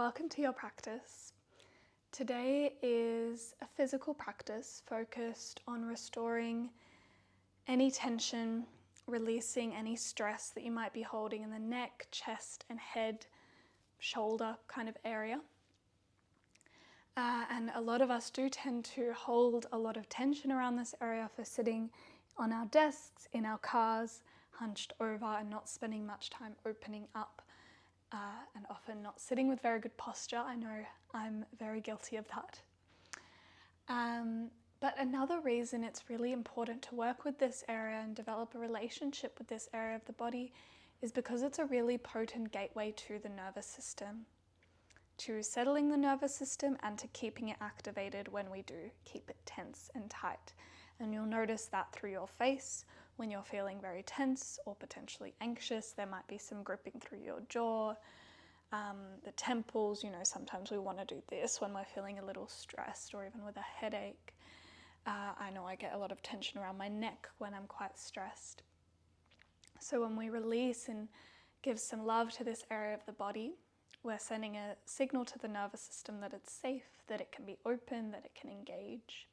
welcome to your practice. Today is a physical practice focused on restoring any tension, releasing any stress that you might be holding in the neck, chest and head, shoulder kind of area. And a lot of us do tend to hold a lot of tension around this area for sitting on our desks, in our cars, hunched over and not spending much time opening up. And often not sitting with very good posture. I know I'm very guilty of that. But another reason it's really important to work with this area and develop a relationship with this area of the body is because it's a really potent gateway to the nervous system, to settling the nervous system and to keeping it activated when we do keep it tense and tight. And you'll notice that through your face. When you're feeling very tense or potentially anxious, there might be some gripping through your jaw, the temples. Sometimes we want to do this when we're feeling a little stressed or even with a headache. I know I get a lot of tension around my neck when I'm quite stressed. So when we release and give some love to this area of the body, we're sending a signal to the nervous system that it's safe, that it can be open, that it can engage.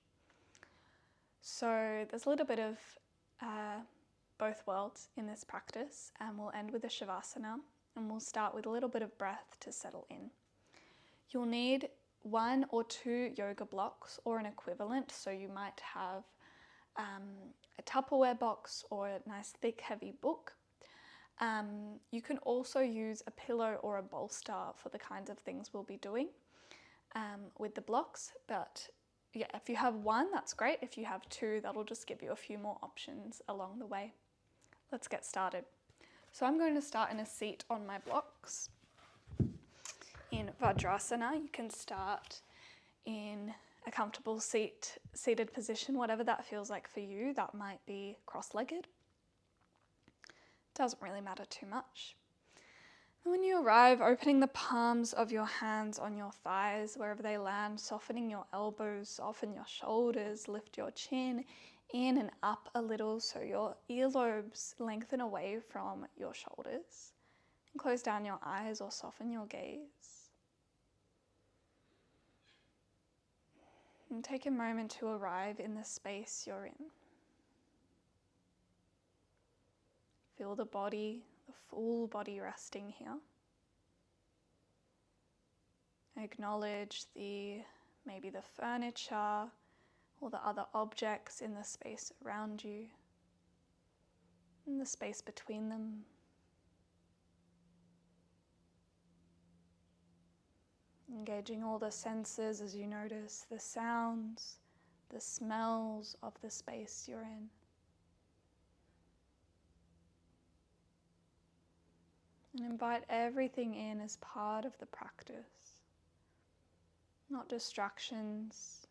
So there's a little bit of both worlds in this practice, and we'll end with a savasana, and we'll start with a little bit of breath to settle in. You'll need 1 or 2 yoga blocks or an equivalent, so you might have a Tupperware box or a nice thick heavy book. You can also use a pillow or a bolster for the kinds of things we'll be doing with the blocks, but yeah, if you have 1, that's great. If you have 2, that'll just give you a few more options along the way. Let's get started. So I'm going to start in a seat on my blocks. In Vajrasana, you can start in a comfortable seated position, whatever that feels like for you. That might be cross-legged. Doesn't really matter too much. And when you arrive, opening the palms of your hands on your thighs, wherever they land, softening your elbows, soften your shoulders, lift your chin in and up a little so your earlobes lengthen away from your shoulders. And close down your eyes or soften your gaze. And take a moment to arrive in the space you're in. Feel the body, the full body resting here. Acknowledge maybe the furniture or the other objects in the space around you, and the space between them. Engaging all the senses as you notice the sounds, the smells of the space you're in. And invite everything in as part of the practice. Not distractions,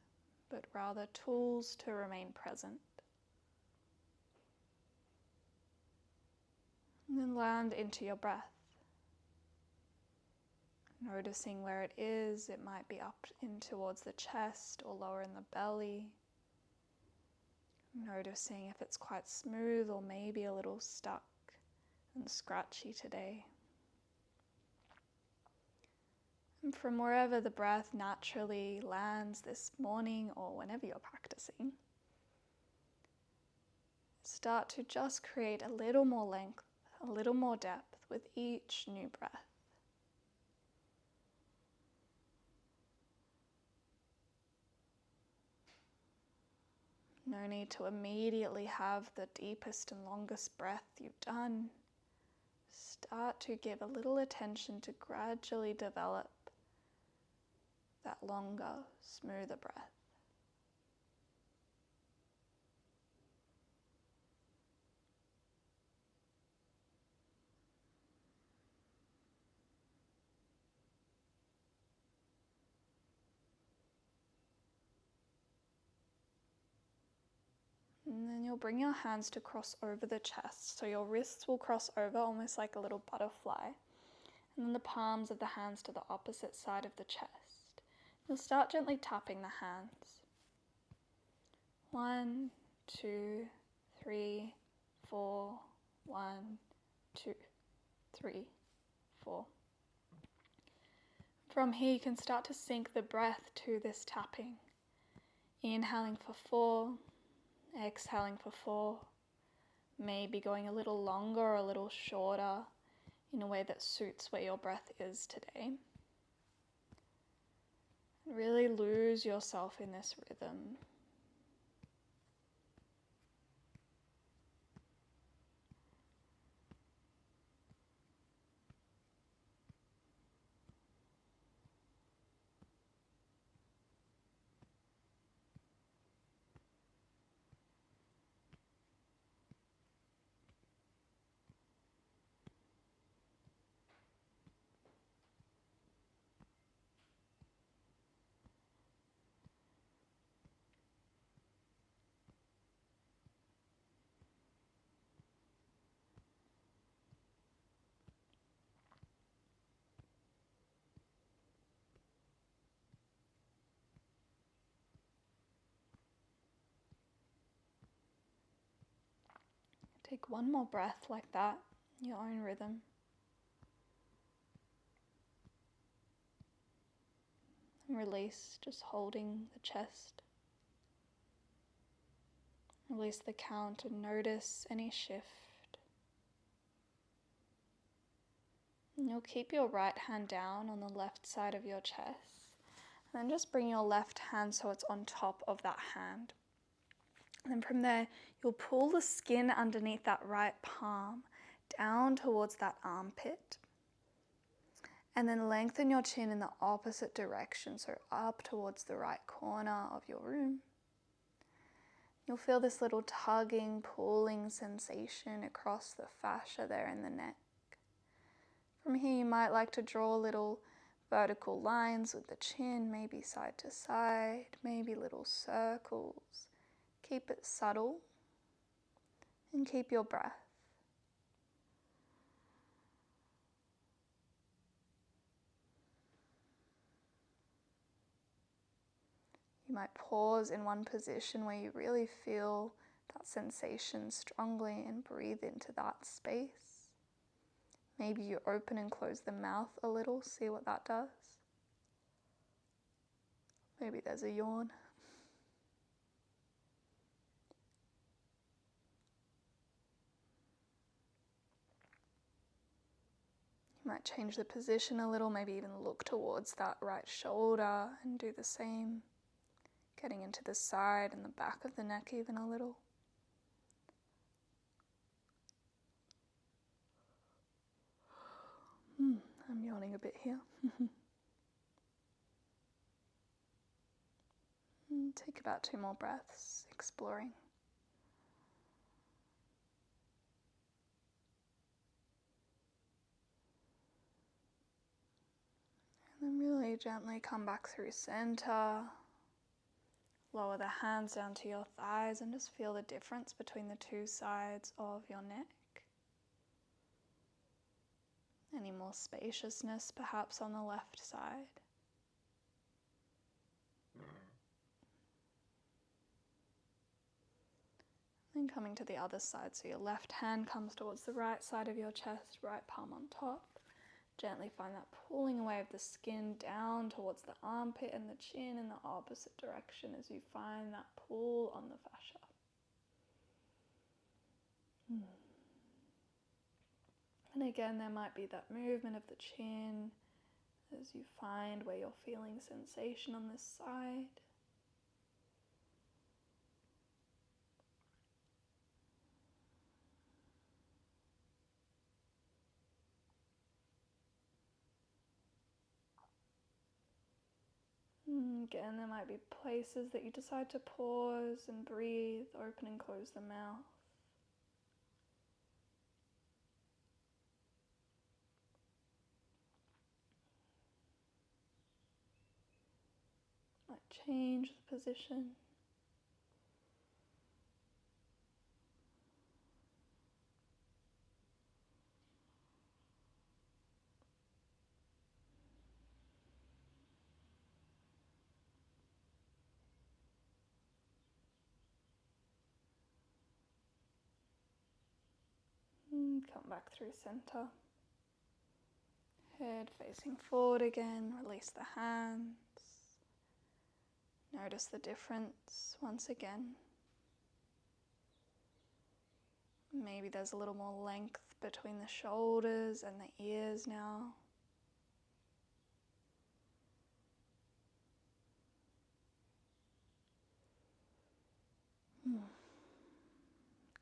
but rather tools to remain present. And then land into your breath. Noticing where it is. It might be up in towards the chest or lower in the belly. Noticing if it's quite smooth or maybe a little stuck and scratchy today. And from wherever the breath naturally lands this morning or whenever you're practicing, start to just create a little more length, a little more depth with each new breath. No need to immediately have the deepest and longest breath you've done. Start to give a little attention to gradually develop that longer, smoother breath. And then you'll bring your hands to cross over the chest. So your wrists will cross over almost like a little butterfly. And then the palms of the hands to the opposite side of the chest. You'll start gently tapping the hands. 1, 2, 3, 4. 1, 2, 3, 4. From here you can start to sync the breath to this tapping. Inhaling for 4, exhaling for 4, maybe going a little longer or a little shorter in a way that suits where your breath is today. Really lose yourself in this rhythm. Take one more breath like that, your own rhythm. And release, just holding the chest. Release the count and notice any shift. And you'll keep your right hand down on the left side of your chest. And then just bring your left hand so it's on top of that hand. And then from there, you'll pull the skin underneath that right palm down towards that armpit. And then lengthen your chin in the opposite direction, so up towards the right corner of your room. You'll feel this little tugging, pulling sensation across the fascia there in the neck. From here, you might like to draw little vertical lines with the chin, maybe side to side, maybe little circles. Keep it subtle and keep your breath. You might pause in one position where you really feel that sensation strongly and breathe into that space. Maybe you open and close the mouth a little, see what that does. Maybe there's a yawn. You might change the position a little, maybe even look towards that right shoulder and do the same. Getting into the side and the back of the neck even a little. I'm yawning a bit here. Take about 2 more breaths, exploring. And then really gently come back through center. Lower the hands down to your thighs and just feel the difference between the 2 sides of your neck. Any more spaciousness perhaps on the left side. Then coming to the other side, so your left hand comes towards the right side of your chest, right palm on top. Gently find that pulling away of the skin down towards the armpit and the chin in the opposite direction as you find that pull on the fascia. And again, there might be that movement of the chin as you find where you're feeling sensation on this side. Again, there might be places that you decide to pause and breathe, open and close the mouth. Might change the position. Come back through center. Head facing forward again, release the hands. Notice the difference once again. Maybe there's a little more length between the shoulders and the ears now.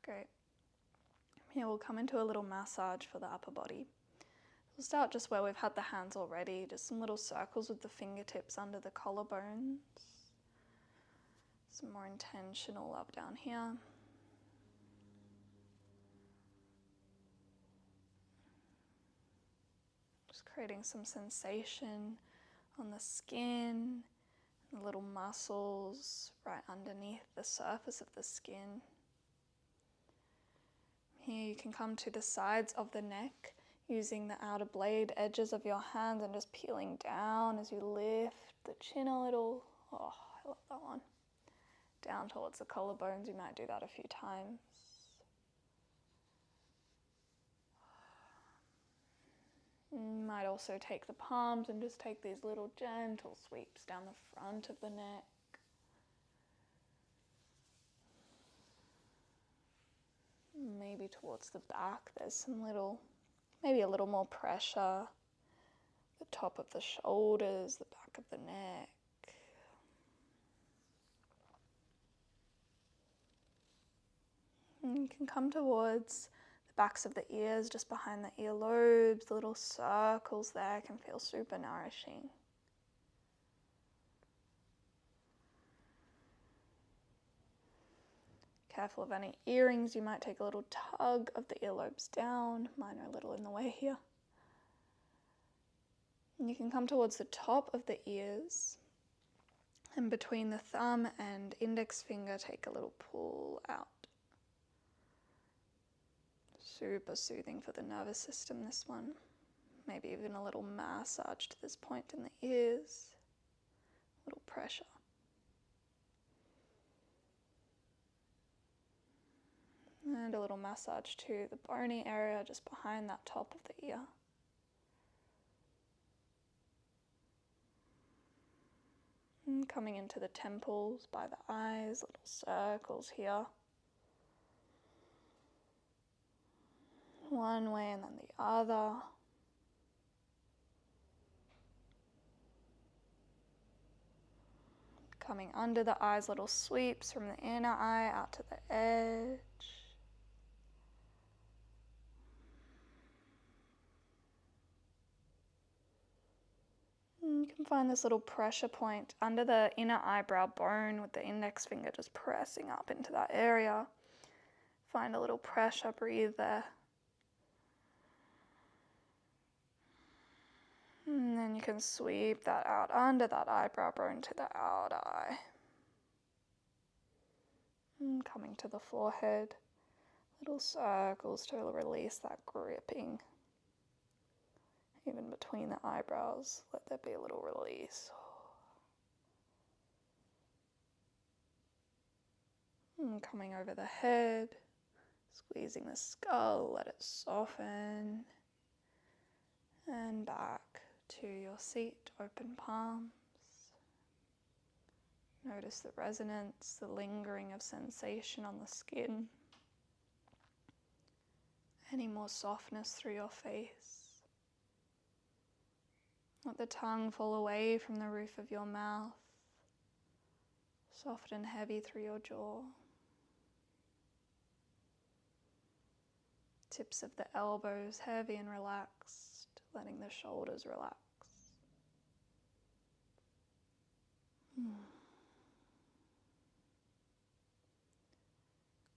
Great. Here we'll come into a little massage for the upper body. We'll start just where we've had the hands already, just some little circles with the fingertips under the collarbones. Some more intentional love down here. Just creating some sensation on the skin, the little muscles right underneath the surface of the skin. Here you can come to the sides of the neck, using the outer blade edges of your hands and just peeling down as you lift the chin a little. Oh, I love that one. Down towards the collarbones. You might do that a few times. You might also take the palms and just take these little gentle sweeps down the front of the neck. Maybe towards the back there's some little, maybe a little more pressure. The top of the shoulders, the back of the neck. And you can come towards the backs of the ears, just behind the earlobes. The little circles there can feel super nourishing. Careful of any earrings. You might take a little tug of the earlobes down. Mine are a little in the way here. And you can come towards the top of the ears. And between the thumb and index finger, take a little pull out. Super soothing for the nervous system, this one. Maybe even a little massage to this point in the ears. A little pressure. And a little massage to the bony area just behind that top of the ear. And coming into the temples by the eyes, little circles here. One way and then the other. Coming under the eyes, little sweeps from the inner eye out to the edge. You can find this little pressure point under the inner eyebrow bone with the index finger just pressing up into that area. Find a little pressure, breathe there. And then you can sweep that out under that eyebrow bone to the outer eye. And coming to the forehead, little circles to release that gripping. Even between the eyebrows, let there be a little release. And coming over the head, squeezing the skull, let it soften. And back to your seat, open palms. Notice the resonance, the lingering of sensation on the skin. Any more softness through your face. Let the tongue fall away from the roof of your mouth. Soft and heavy through your jaw. Tips of the elbows heavy and relaxed, letting the shoulders relax.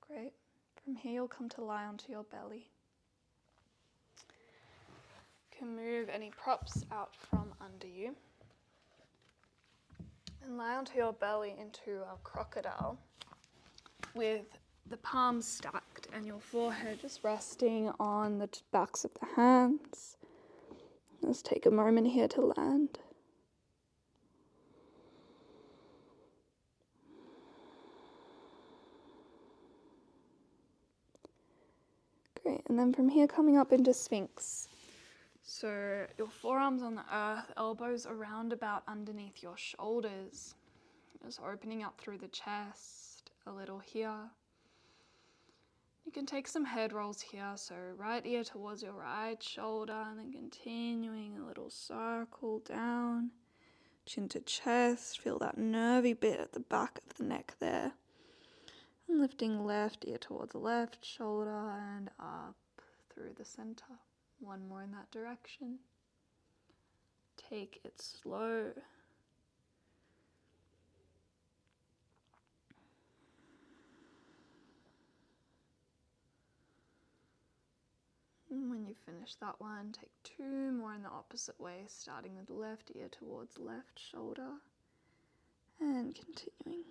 Great. From here you'll come to lie onto your belly. You can move any props out from under you. And lie onto your belly into a crocodile with the palms stacked and your forehead just resting on the backs of the hands. Let's take a moment here to land. Great, and then from here coming up into Sphinx. So your forearms on the earth, elbows around about underneath your shoulders. Just opening up through the chest, a little here. You can take some head rolls here, so right ear towards your right shoulder, and then continuing a little circle down, chin to chest. Feel that nervy bit at the back of the neck there. And lifting left ear towards the left shoulder and up through the center. One more in that direction. Take it slow. And when you finish that one, take two more in the opposite way, starting with left ear towards left shoulder and continuing.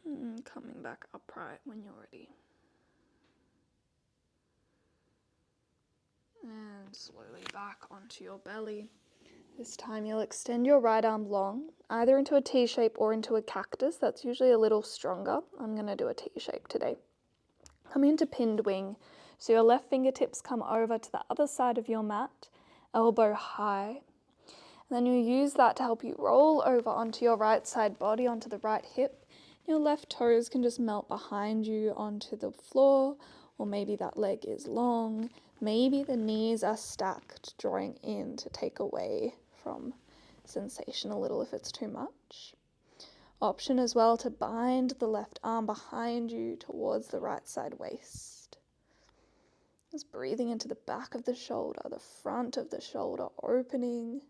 And coming back upright when you're ready. And slowly back onto your belly. This time you'll extend your right arm long, either into a T shape or into a cactus. That's usually a little stronger. I'm going to do a T shape today. Coming into pinned wing. So your left fingertips come over to the other side of your mat, elbow high. And then you use that to help you roll over onto your right side body, onto the right hip. Your left toes can just melt behind you onto the floor, or maybe that leg is long. Maybe the knees are stacked, drawing in to take away from sensation a little if it's too much. Option as well to bind the left arm behind you towards the right side waist. Just breathing into the back of the shoulder, the front of the shoulder opening.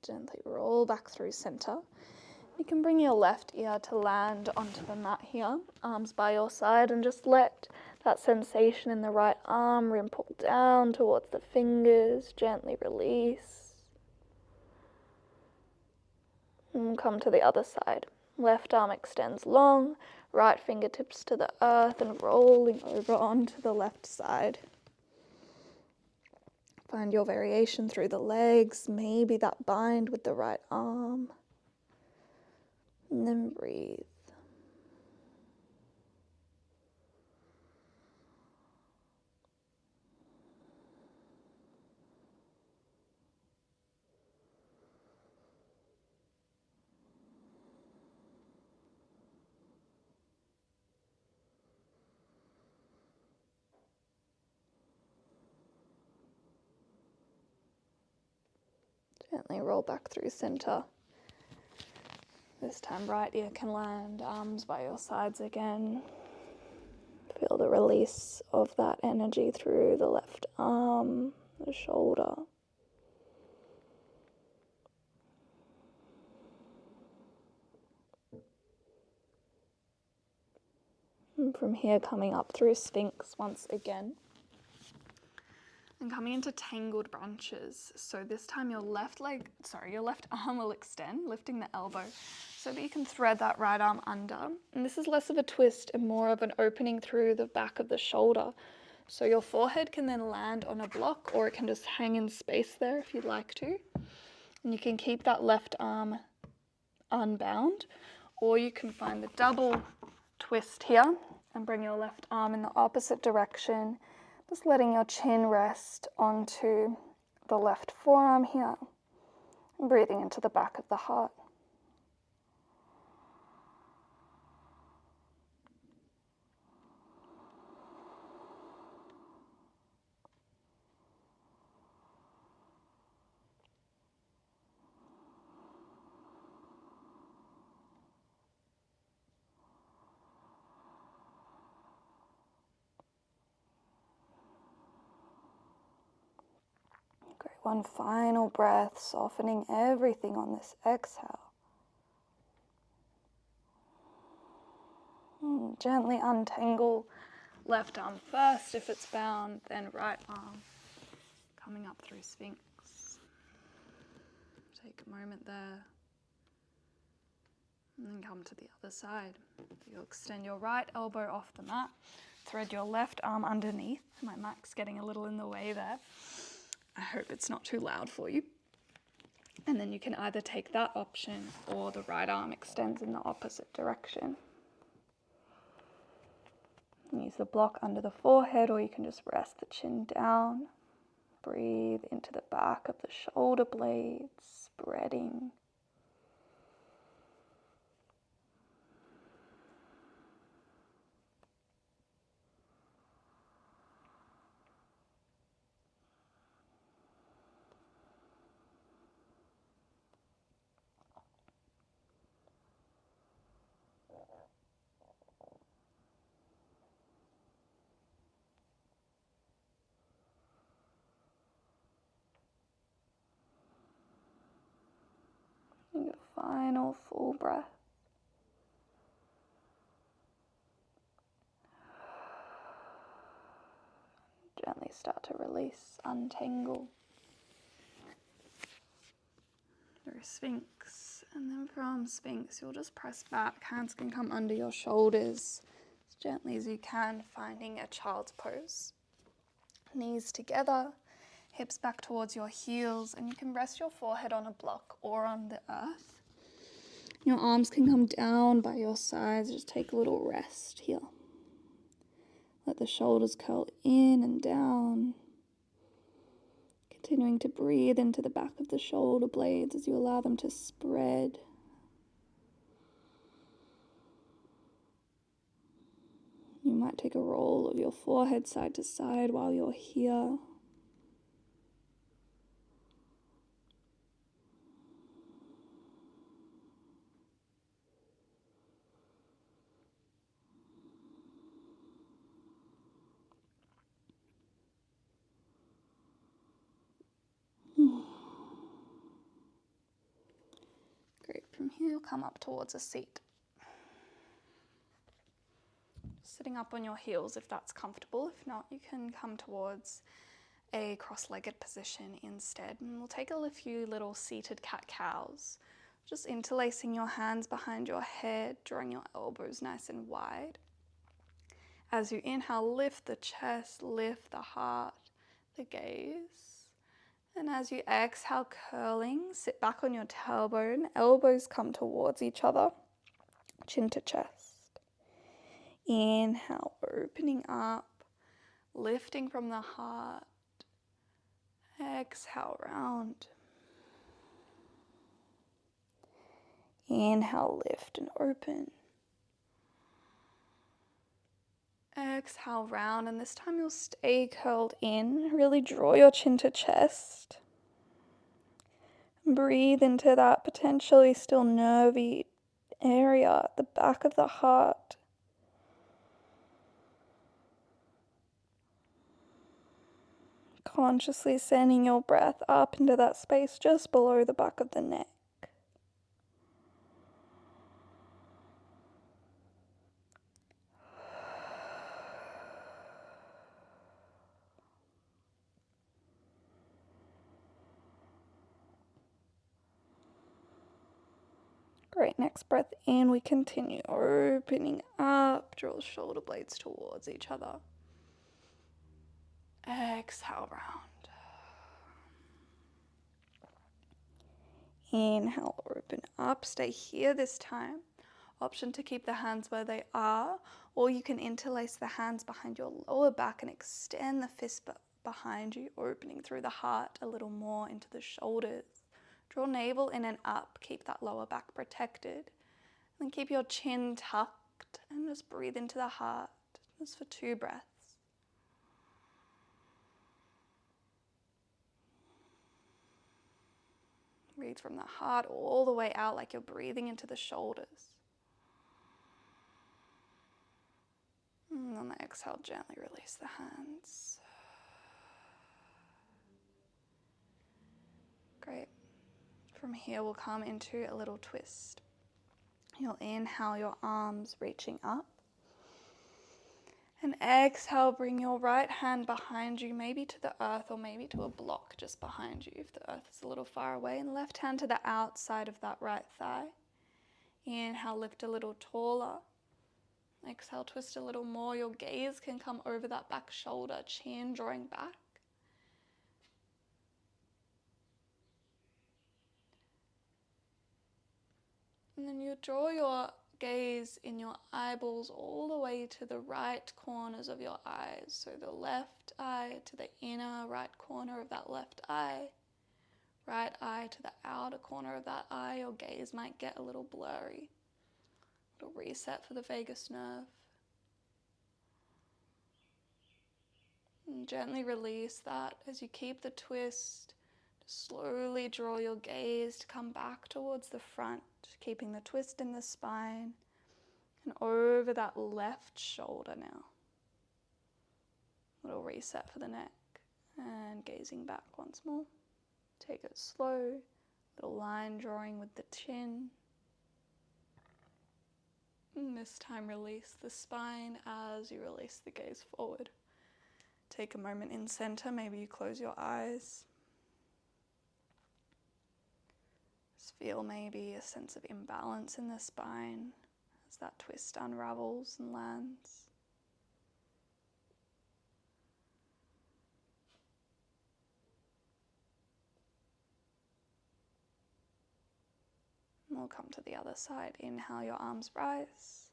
Gently roll back through center. You can bring your left ear to land onto the mat here, arms by your side, and just let that sensation in the right arm ripple down towards the fingers, gently release. And come to the other side. Left arm extends long, right fingertips to the earth and rolling over onto the left side. Find your variation through the legs, maybe that bind with the right arm. And then breathe. Gently roll back through center. This time right ear can land, arms by your sides again. Feel the release of that energy through the left arm, the shoulder. And from here coming up through Sphinx once again. And coming into tangled branches. So this time your left arm will extend, lifting the elbow so that you can thread that right arm under. And this is less of a twist and more of an opening through the back of the shoulder. So your forehead can then land on a block, or it can just hang in space there if you'd like to. And you can keep that left arm unbound, or you can find the double twist here and bring your left arm in the opposite direction. Just letting your chin rest onto the left forearm here, and breathing into the back of the heart. Great. One final breath, softening everything on this exhale. Gently untangle left arm first if it's bound, then right arm coming up through Sphinx. Take a moment there. And then come to the other side. You'll extend your right elbow off the mat. Thread your left arm underneath. My mic's getting a little in the way there. I hope it's not too loud for you. And then you can either take that option or the right arm extends in the opposite direction. Use the block under the forehead, or you can just rest the chin down. Breathe into the back of the shoulder blades, spreading. And your final full breath. Gently start to release, untangle through Sphinx. And then from Sphinx, you'll just press back. Hands can come under your shoulders as gently as you can, finding a child's pose. Knees together, hips back towards your heels, and you can rest your forehead on a block or on the earth. Your arms can come down by your sides. Just take a little rest here. Let the shoulders curl in and down. Continuing to breathe into the back of the shoulder blades as you allow them to spread. You might take a roll of your forehead side to side while you're here. Great. From here, you'll come up towards a seat. Sitting up on your heels if that's comfortable. If not, you can come towards a cross-legged position instead. And we'll take a few little seated cat-cows. Just interlacing your hands behind your head, drawing your elbows nice and wide. As you inhale, lift the chest, lift the heart, the gaze. And as you exhale, curling, sit back on your tailbone, elbows come towards each other, chin to chest. Inhale, opening up, lifting from the heart. Exhale, round. Inhale, lift and open. Exhale, round, and this time you'll stay curled in. Really draw your chin to chest. Breathe into that potentially still nervy area at the back of the heart. Consciously sending your breath up into that space just below the back of the neck. Great, next breath in, we continue opening up, draw the shoulder blades towards each other. Exhale, round. Inhale, open up, stay here this time. Option to keep the hands where they are, or you can interlace the hands behind your lower back and extend the fist behind you, opening through the heart a little more into the shoulders. Draw navel in and up, keep that lower back protected. And keep your chin tucked and just breathe into the heart, just for 2 breaths. Breathe from the heart all the way out like you're breathing into the shoulders. And on the exhale, gently release the hands. Great. From here, we'll come into a little twist. You'll inhale your arms reaching up. And exhale, bring your right hand behind you, maybe to the earth or maybe to a block just behind you if the earth is a little far away. And left hand to the outside of that right thigh. Inhale, lift a little taller. Exhale, twist a little more. Your gaze can come over that back shoulder, chin drawing back. And then you draw your gaze in your eyeballs all the way to the right corners of your eyes. So the left eye to the inner right corner of that left eye. Right eye to the outer corner of that eye. Your gaze might get a little blurry. A little reset for the vagus nerve. And gently release that as you keep the twist. Slowly draw your gaze to come back towards the front, keeping the twist in the spine and over that left shoulder now. Little reset for the neck and gazing back once more. Take it slow, little line drawing with the chin. And this time release the spine as you release the gaze forward. Take a moment in center, maybe you close your eyes. Feel maybe a sense of imbalance in the spine as that twist unravels and lands. And we'll come to the other side. Inhale, your arms rise.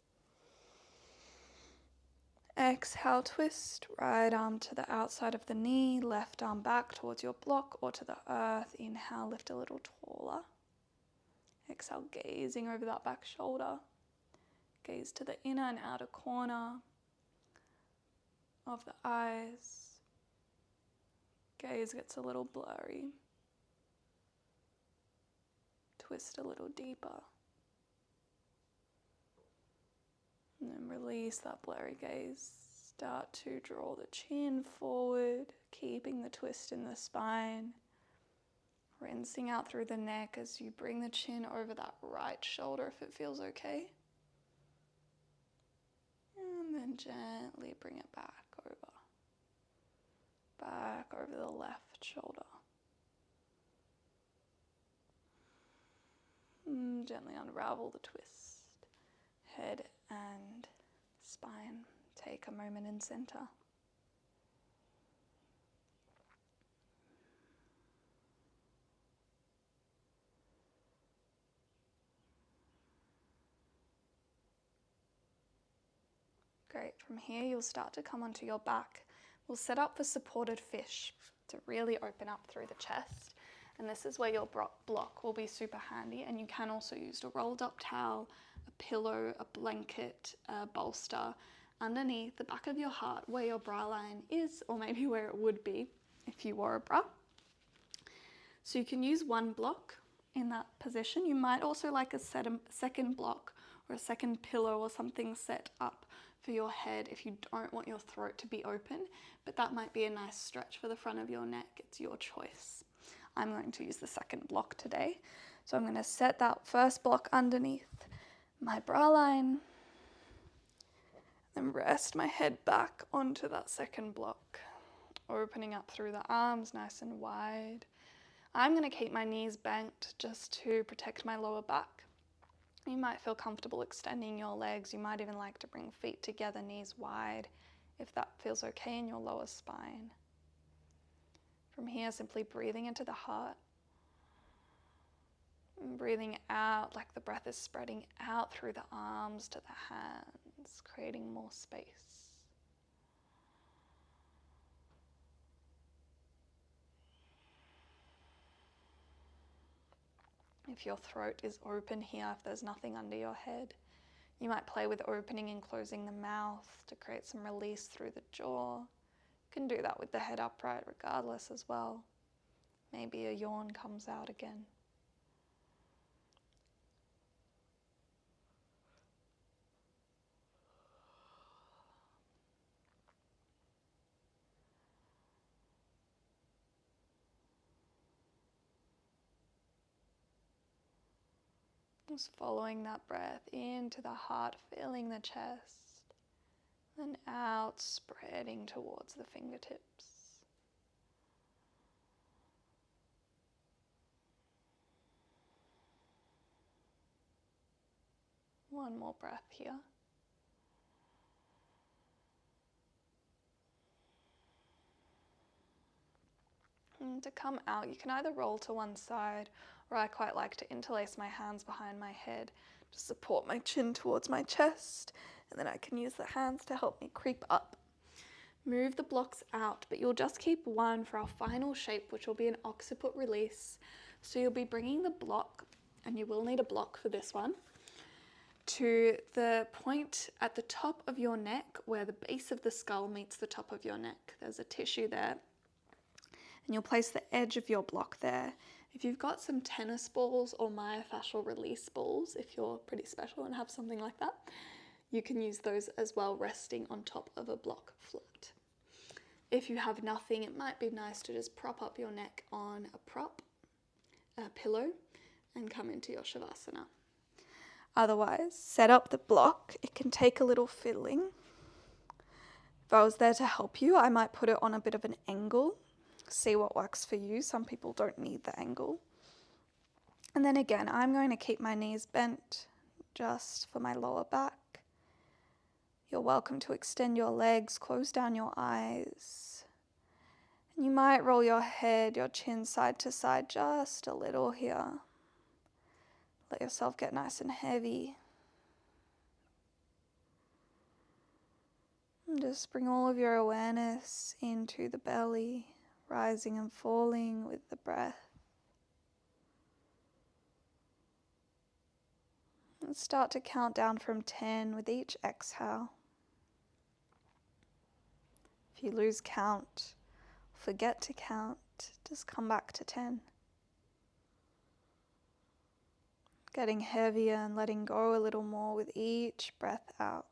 Exhale, twist. Right arm to the outside of the knee, left arm back towards your block or to the earth. Inhale, lift a little taller. Exhale, gazing over that back shoulder. Gaze to the inner and outer corner of the eyes. Gaze gets a little blurry. Twist a little deeper. And then release that blurry gaze. Start to draw the chin forward, keeping the twist in the spine. Rinsing out through the neck as you bring the chin over that right shoulder if it feels okay. And then gently bring it back over the left shoulder. And gently unravel the twist. Head and spine. Take a moment in center. Great. From here, you'll start to come onto your back. We'll set up for supported fish to really open up through the chest. And this is where your block will be super handy. And you can also use a rolled up towel, a pillow, a blanket, a bolster underneath the back of your heart where your bra line is, or maybe where it would be if you wore a bra. So you can use one block in that position. You might also like a second block or a second pillow or something set up for your head if you don't want your throat to be open, but that might be a nice stretch for the front of your neck. It's your choice. I'm going to use the second block today. So I'm going to set that first block underneath my bra line, then rest my head back onto that second block, opening up through the arms nice and wide. I'm going to keep my knees bent just to protect my lower back. You might feel comfortable extending your legs. You might even like to bring feet together, knees wide, if that feels okay in your lower spine. From here, simply breathing into the heart. And breathing out like the breath is spreading out through the arms to the hands, creating more space. If your throat is open here, if there's nothing under your head, you might play with opening and closing the mouth to create some release through the jaw. You can do that with the head upright regardless as well. Maybe a yawn comes out again. Just following that breath into the heart, filling the chest. and out, spreading towards the fingertips. One more breath here. And to come out, you can either roll to one side, or I quite like to interlace my hands behind my head to support my chin towards my chest, and then I can use the hands to help me creep up. Move the blocks out, but you'll just keep one for our final shape, which will be an occiput release. So you'll be bringing the block, and you will need a block for this one, to the point at the top of your neck where the base of the skull meets the top of your neck. There's a tissue there. And you'll place the edge of your block there. If you've got some tennis balls or myofascial release balls, if you're pretty special and have something like that, you can use those as well, resting on top of a block flat. If you have nothing, it might be nice to just prop up your neck on a prop, a pillow, and come into your shavasana. Otherwise, set up the block. It can take a little fiddling. If I was there to help you, I might put it on a bit of an angle. See what works for you. Some people don't need the angle. And then again, I'm going to keep my knees bent just for my lower back. You're welcome to extend your legs, close down your eyes. And you might roll your head, your chin side to side just a little here. Let yourself get nice and heavy. And just bring all of your awareness into the belly, rising and falling with the breath. And start to count down from 10 with each exhale. If you lose count, forget to count, just come back to 10. Getting heavier and letting go a little more with each breath out.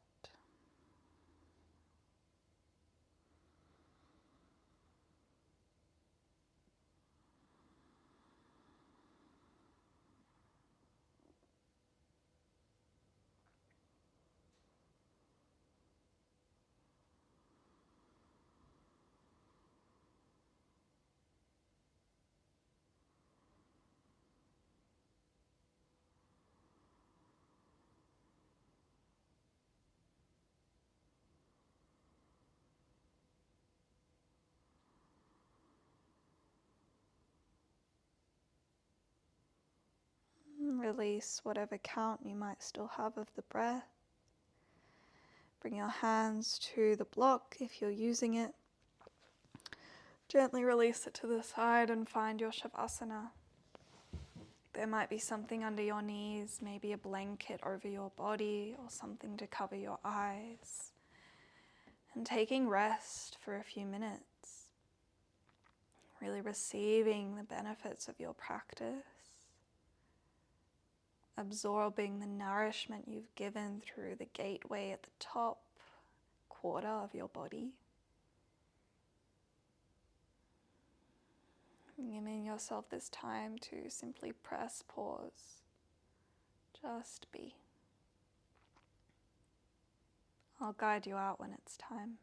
Release whatever count you might still have of the breath. Bring your hands to the block if you're using it. Gently release it to the side and find your shavasana. There might be something under your knees, maybe a blanket over your body or something to cover your eyes. And taking rest for a few minutes. Really receiving the benefits of your practice. Absorbing the nourishment you've given through the gateway at the top quarter of your body. Giving yourself this time to simply press pause. Just be. I'll guide you out when it's time.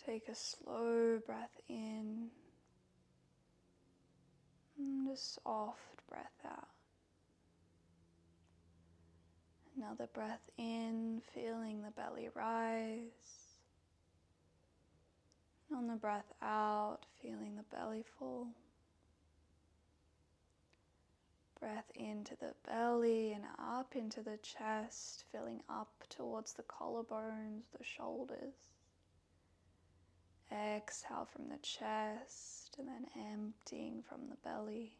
Take a slow breath in and a soft breath out. Another breath in, feeling the belly rise. And on the breath out, feeling the belly fall. Breath into the belly and up into the chest, filling up towards the collarbones, the shoulders. Exhale from the chest and then emptying from the belly.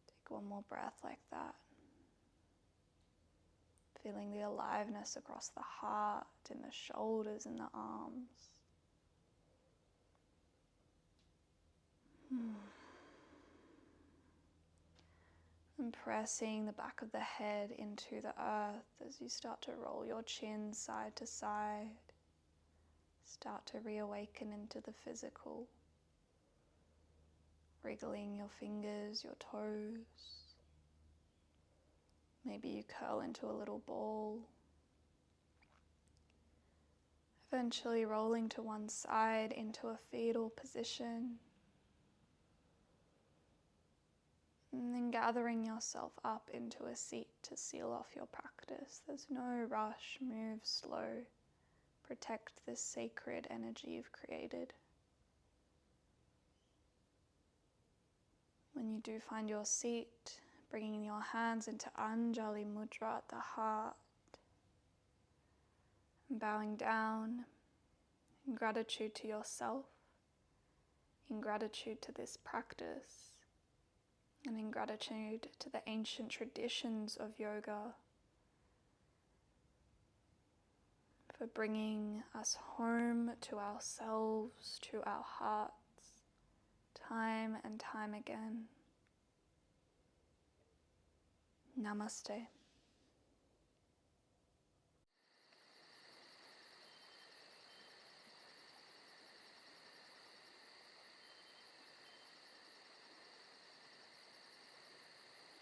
Take one more breath like that. Feeling the aliveness across the heart, in the shoulders, and the arms. And pressing the back of the head into the earth as you start to roll your chin side to side. Start to reawaken into the physical. Wriggling your fingers, your toes. Maybe you curl into a little ball. Eventually rolling to one side into a fetal position. And then gathering yourself up into a seat to seal off your practice. There's no rush, move slow. Protect this sacred energy you've created. When you do find your seat, bringing your hands into Anjali Mudra at the heart. And bowing down in gratitude to yourself, in gratitude to this practice, and in gratitude to the ancient traditions of yoga for bringing us home to ourselves, to our hearts, time and time again. Namaste.